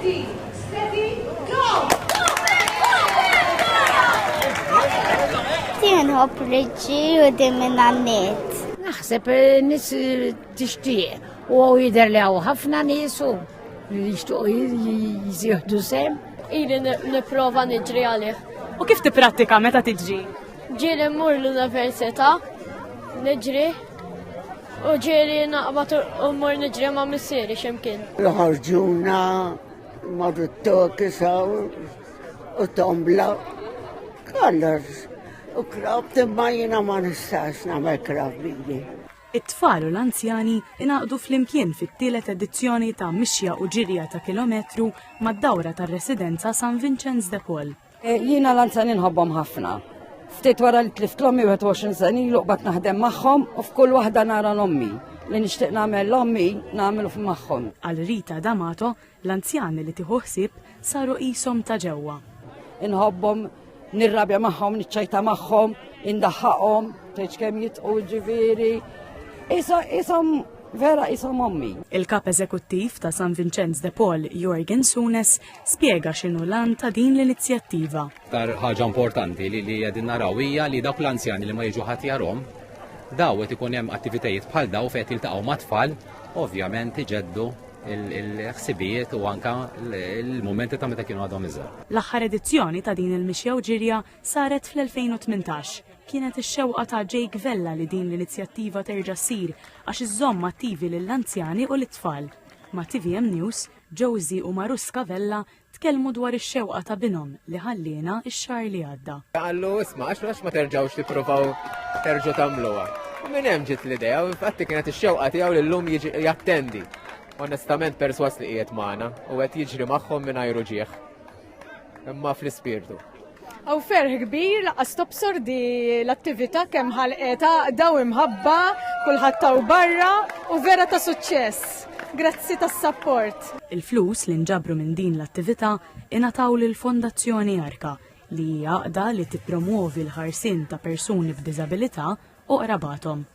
ready, steady, go! Nħobb l-ġil u dimmin għannet. Naħseb nis tixtieq u jider li għaw ħafna nisu li jixtuq jizjuhdu sem. Ili niprofa niġri għalih. U kif tipprattika meta tiġri? Ġieli mmur l-università, niġri, u ġieli naqbad u mmur niġri ma' missieri xemkien. L-ħarġuna, marru t-tokisa u tombla, kollox. U krab timma jina ma nistax namel krab bidi. It-tfal u l-anzjani inaqdu flimkien fit-tielet edizzjoni ta' mixja u ġirja ta' kilometru mad-dawra tar-residenza San Vincenz de Paul. Jiena l-anzjani nħobbhom ħafna. Ftit wara li tlift l-ommi 21 sena ilu qbad naħdem magħhom u f'kull waħda nara l-ommi. Li nixtieq nagħmel l-ommi nagħmlu magħhom. Għal Rita D'Amato, l-anzjani li tieħu ħsieb saru qishom ta' ġewwa. Inħobbhom nirrabja magħhom, niċċajta magħhom, indaħħaqhom, tgħid kemm jitqu ġifieri. Ishom vera ishom ommi. Il-kap eżekuttiv ta' San Vincenz de Paul, Jorgen Sunes, spjega x'inhu lan ta' din l-inizjattiva. Dar ħaġa importanti li qegħdin naraw hija li dawk l-anzjani li ma jiġu ħadd jarhom, daw qed ikun hemm attivitajiet bħal daw fejn jiltaqgħu mat-tfal, ovvjament iġeddu il-ħsibijiet u anka il-momenti ta' meta kienu għadhom iżgħar. L-aħħar edizzjoni ta' din il-mixja u ġirja saret fl-2018. Kienet ix-xewqa ta' Jake Vella li din l-inizjattiva terġa' ssir għax iżomm attivi lill-anzjani u lit-tfal. Ma' TVM News, Josie u Maruska Vella tkellmu dwar ix-xewqa ta' binhom li ħallina x-xahar li għadda. Għallu isma' għax ma terġgħux tippruvaw terġgħu tagħmluha. U minn hemm ġiet l-idea u infatti kienet ix-xewqa tiegħu li llum jiġi jattendi. Onestament perswas li qiegħed magħna u qed jiġri magħhom mingħajr ġieħ. Imma fl-ispirtu. Aw ferħ kbir laqas tobsor di l-attività kemm ħalqeta daw imħabba, kulħadd taw barra u vera ta' suċċess. Grazzi tas-sapport. Il-flus li nġabru minn din l-attività ingħataw lill-Fondazzjoni Arka li hija għaqda li tippromuovi l-ħarsien ta' persuni b'diżabilità u qrabathom.